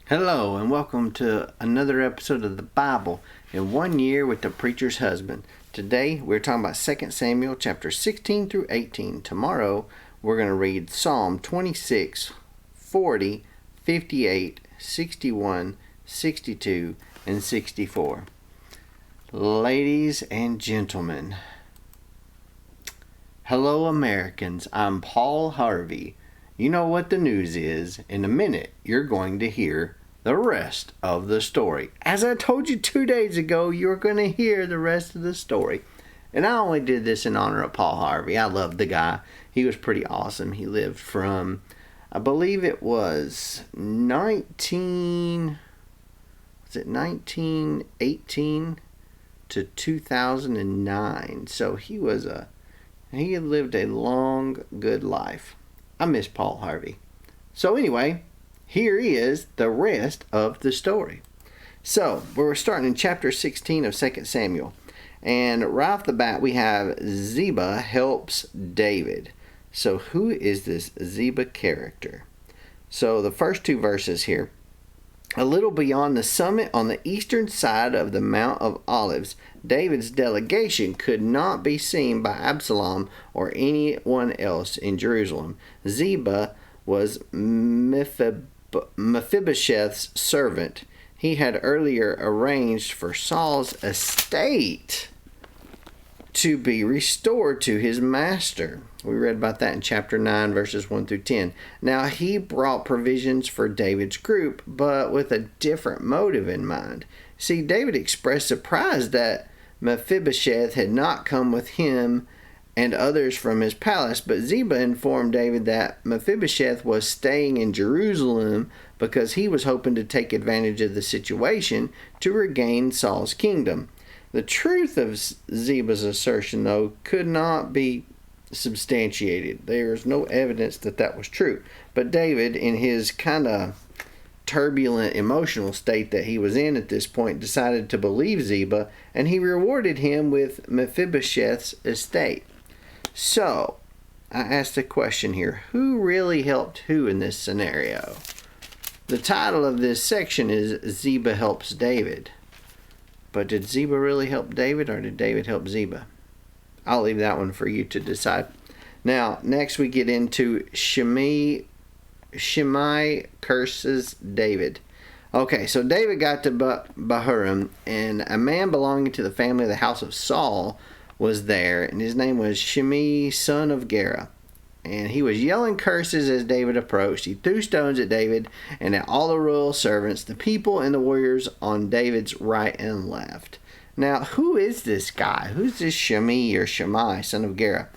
Hello, and welcome to another episode of the Bible in 1 year with the preacher's husband. Today we're talking about 2 Samuel chapter 16 through 18. Tomorrow we're going to read Psalm 26, 40, 58, 61, 62, and 64. Ladies and gentlemen, hello Americans, I'm Paul Harvey. You know what the news is. In a minute, you're going to hear the rest of the story. As I told you 2 days ago, you're going to hear the rest of the story. And I only did this in honor of Paul Harvey. I loved the guy. He was pretty awesome. He lived from, I believe it was 1918 to 2009. So he had lived a long, good life. I miss Paul Harvey. So anyway, here is the rest of the story. So we're starting in chapter 16 of 2 Samuel. And right off the bat we have Ziba helps David. So who is this Ziba character? So the first two verses here. A little beyond the summit on the eastern side of the Mount of Olives, David's delegation could not be seen by Absalom or anyone else in Jerusalem. Ziba was Mephibosheth's servant. He had earlier arranged for Saul's estate to be restored to his master. We read about that in chapter 9, verses 1 through 10. Now, he brought provisions for David's group, but with a different motive in mind. See, David expressed surprise that Mephibosheth had not come with him and others from his palace, but Ziba informed David that Mephibosheth was staying in Jerusalem because he was hoping to take advantage of the situation to regain Saul's kingdom. The truth of Ziba's assertion, though, could not be substantiated. There is no evidence that that was true. But David, in his kind of turbulent emotional state that he was in at this point, decided to believe Ziba, and he rewarded him with Mephibosheth's estate. So, I asked a question here. Who really helped who in this scenario? The title of this section is Ziba Helps David. But did Ziba really help David, or did David help Ziba? I'll leave that one for you to decide. Now, next we get into Shimei curses David. Okay, so David got to Bahurim, and a man belonging to the family of the house of Saul was there, and his name was Shimei, son of Gera. And he was yelling curses as David approached. He threw stones at David and at all the royal servants, the people and the warriors on David's right and left. Now, who is this guy? Who's this Shimei or Shimei, son of Gera?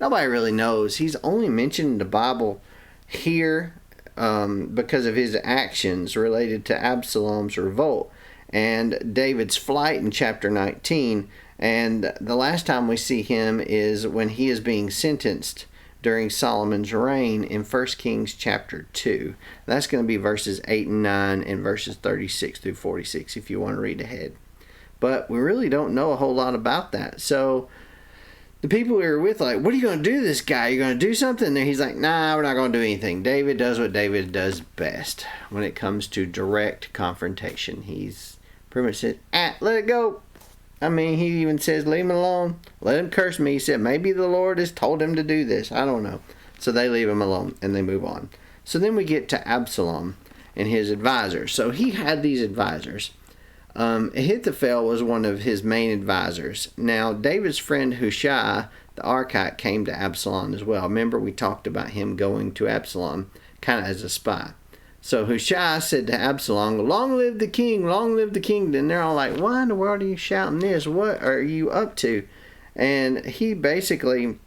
Nobody really knows. He's only mentioned in the Bible here because of his actions related to Absalom's revolt and David's flight in chapter 19. And the last time we see him is when he is being sentenced during Solomon's reign in 1 Kings chapter 2. That's going to be verses 8 and 9 and verses 36 through 46 if you want to read ahead. But we really don't know a whole lot about that. So the people we were with like, what are you going to do to this guy? You're going to do something? And he's like, nah, we're not going to do anything. David does what David does best when it comes to direct confrontation. He's pretty much said, let it go. I mean, he even says, leave him alone. Let him curse me. He said, maybe the Lord has told him to do this. I don't know. So they leave him alone and they move on. So then we get to Absalom and his advisors. So he had these advisors. Ahithophel was one of his main advisors. Now, David's friend Hushai, the Archite, came to Absalom as well. Remember, we talked about him going to Absalom kind of as a spy. So Hushai said to Absalom, long live the king, long live the king. And they're all like, why in the world are you shouting this? What are you up to? And he basically,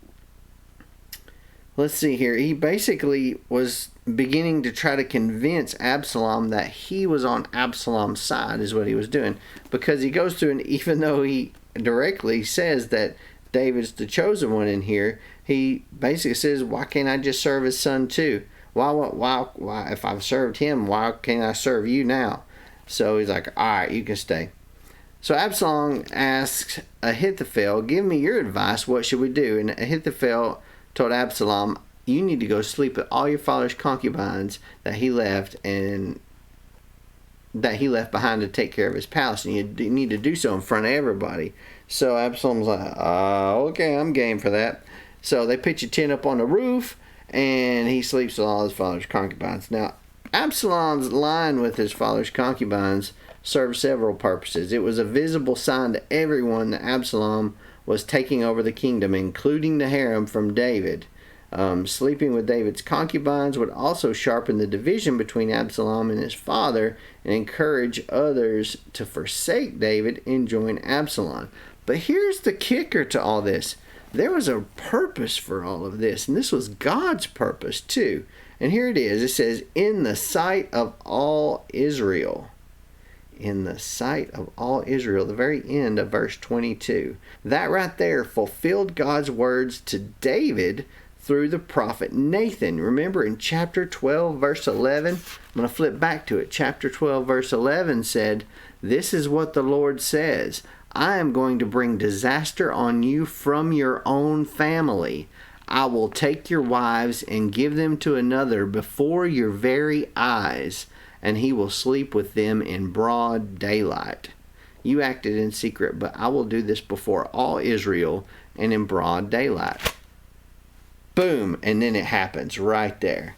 let's see here, he basically was beginning to try to convince Absalom that he was on Absalom's side is what he was doing. Because he goes through, and even though he directly says that David's the chosen one in here, he basically says, why can't I just serve his son too? Why, if I've served him, why can't I serve you now? So he's like, all right, you can stay. So Absalom asks Ahithophel, give me your advice, what should we do? And Ahithophel told Absalom, you need to go sleep with all your father's concubines that he left and that he left behind to take care of his palace, and you need to do so in front of everybody. So Absalom's like, okay, I'm game for that. So they pitch a tent up on the roof, and he sleeps with all his father's concubines. Now, Absalom's lying with his father's concubines served several purposes. It was a visible sign to everyone that Absalom was taking over the kingdom, including the harem from David. Sleeping with David's concubines would also sharpen the division between Absalom and his father and encourage others to forsake David and join Absalom. But here's the kicker to all this. There was a purpose for all of this, and this was God's purpose too. And here it is. It says, in the sight of all Israel. In the sight of all Israel, the very end of verse 22. That right there fulfilled God's words to David through the prophet Nathan. Remember in chapter 12, verse 11? I'm going to flip back to it. Chapter 12, verse 11 said, this is what the Lord says. I am going to bring disaster on you from your own family. I will take your wives and give them to another before your very eyes, and he will sleep with them in broad daylight. You acted in secret, but I will do this before all Israel and in broad daylight. Boom, and then it happens right there.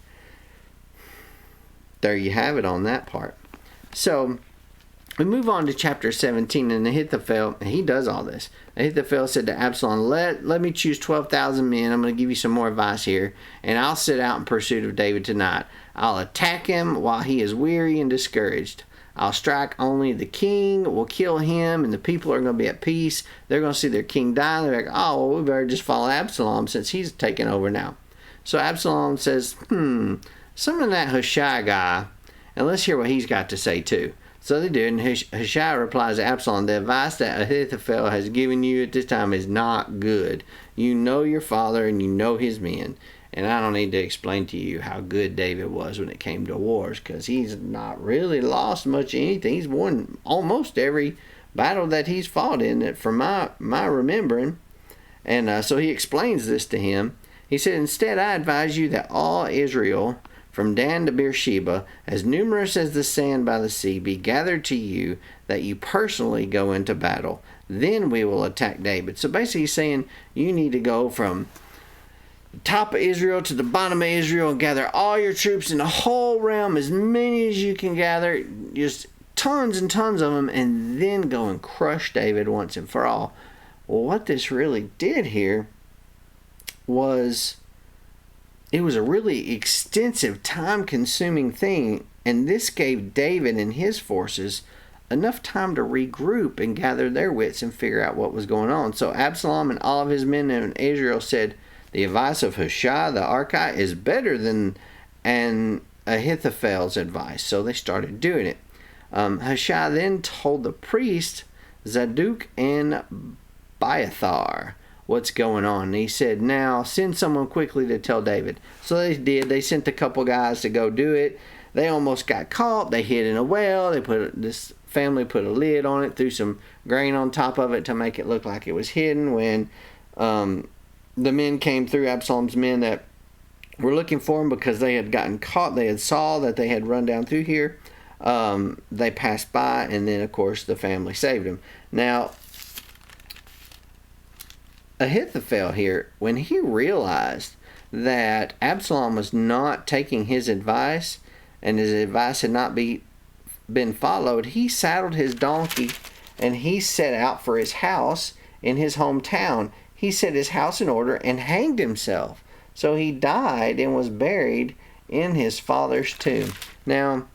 There you have it on that part. So we move on to chapter 17, and Ahithophel, he does all this. Ahithophel said to Absalom, let me choose 12,000 men. I'm going to give you some more advice here, and I'll set out in pursuit of David tonight. I'll attack him while he is weary and discouraged. I'll strike only the king, will kill him, and the people are going to be at peace. They're going to see their king die, and they're like, oh, well, we better just follow Absalom since he's taken over now. So Absalom says, some of that Hushai guy, and let's hear what he's got to say too. So they do, and Hushai replies to Absalom, the advice that Ahithophel has given you at this time is not good. You know your father, and you know his men. And I don't need to explain to you how good David was when it came to wars, because he's not really lost much of anything. He's won almost every battle that he's fought in, it from my remembering. And so he explains this to him. He said, instead, I advise you that all Israel, from Dan to Beersheba, as numerous as the sand by the sea, be gathered to you, that you personally go into battle. Then we will attack David. So basically he's saying you need to go from the top of Israel to the bottom of Israel and gather all your troops in the whole realm, as many as you can gather, just tons and tons of them, and then go and crush David once and for all. Well, what this really did here was, it was a really extensive, time-consuming thing, and this gave David and his forces enough time to regroup and gather their wits and figure out what was going on. So Absalom and all of his men in Israel said, the advice of Hushai the Archite is better than Ahithophel's advice. So they started doing it. Hushai then told the priest Zadok and Abiathar what's going on. And he said, now send someone quickly to tell David. So they did. They sent a couple guys to go do it. They almost got caught. They hid in a well. This family put a lid on it, threw some grain on top of it to make it look like it was hidden. When the men came through, Absalom's men that were looking for him because they had gotten caught, they had saw that they had run down through here. They passed by, and then of course the family saved him. Now Ahithophel here, when he realized that Absalom was not taking his advice and his advice had not been followed, he saddled his donkey and he set out for his house in his hometown. He set his house in order and hanged himself. So he died and was buried in his father's tomb. Now,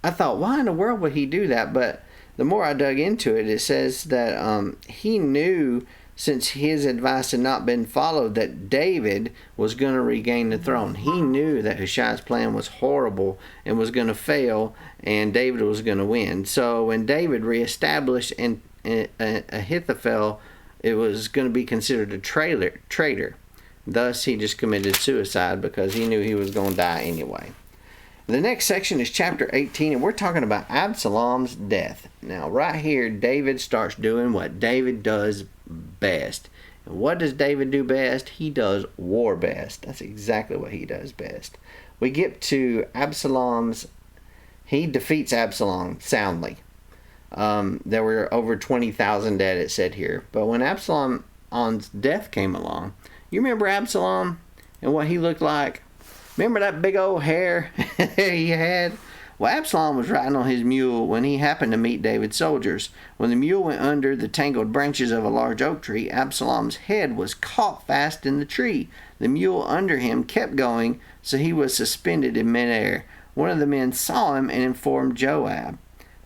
I thought, why in the world would he do that? But the more I dug into it, it says that he knew, since his advice had not been followed, that David was going to regain the throne. He knew that Hushai's plan was horrible and was going to fail, and David was going to win. So when David reestablished Ahithophel, it was going to be considered a traitor. Thus, he just committed suicide because he knew he was going to die anyway. The next section is chapter 18, and we're talking about Absalom's death. Now, right here, David starts doing what David does best. And what does David do best? He does war best. That's exactly what he does best. We get to Absalom's he defeats Absalom soundly. There were over 20,000 dead, it said here. But when Absalom's death came along, you remember Absalom and what he looked like? Remember that big old hair he had? Well, Absalom was riding on his mule when he happened to meet David's soldiers. When the mule went under the tangled branches of a large oak tree, Absalom's head was caught fast in the tree. The mule under him kept going, so he was suspended in midair. One of the men saw him and informed Joab.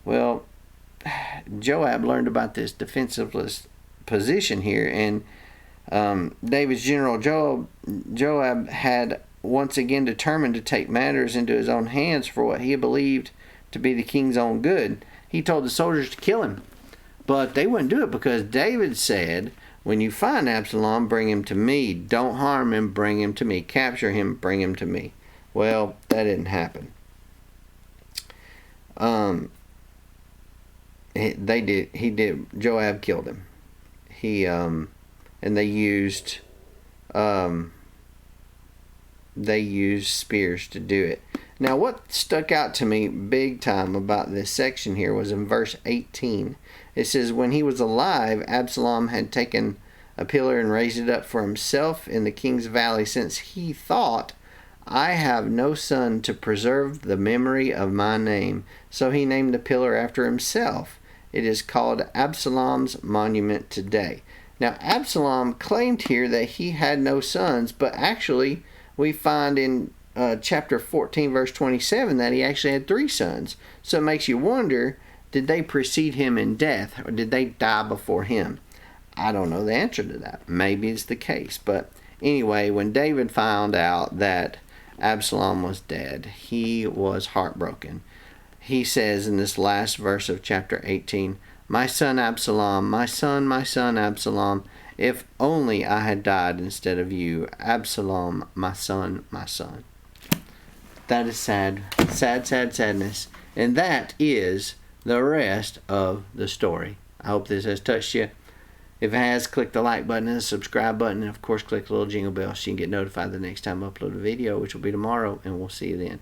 Well, Joab learned about this defensiveless position here, and David's general Joab had once again determined to take matters into his own hands for what he believed to be the king's own good. He told the soldiers to kill him, but they wouldn't do it because David said, when you find Absalom, bring him to me. Don't harm him, bring him to me. Capture him, bring him to me. Well, that didn't happen. He did. Joab killed him. And they used spears to do it. Now, what stuck out to me big time about this section here was in verse 18. It says, when he was alive, Absalom had taken a pillar and raised it up for himself in the king's valley, since he thought, I have no son to preserve the memory of my name. So he named the pillar after himself. It is called Absalom's monument today. Now, Absalom claimed here that he had no sons, but actually we find in chapter 14, verse 27, that he actually had 3 sons. So it makes you wonder, did they precede him in death, or did they die before him? I don't know the answer to that. Maybe it's the case. But anyway, when David found out that Absalom was dead, he was heartbroken. He says in this last verse of chapter 18, my son Absalom, my son Absalom, if only I had died instead of you. Absalom, my son, my son. That is sad. Sad, sad, sadness. And that is the rest of the story. I hope this has touched you. If it has, click the like button and the subscribe button. And of course, click the little jingle bell so you can get notified the next time I upload a video, which will be tomorrow. And we'll see you then.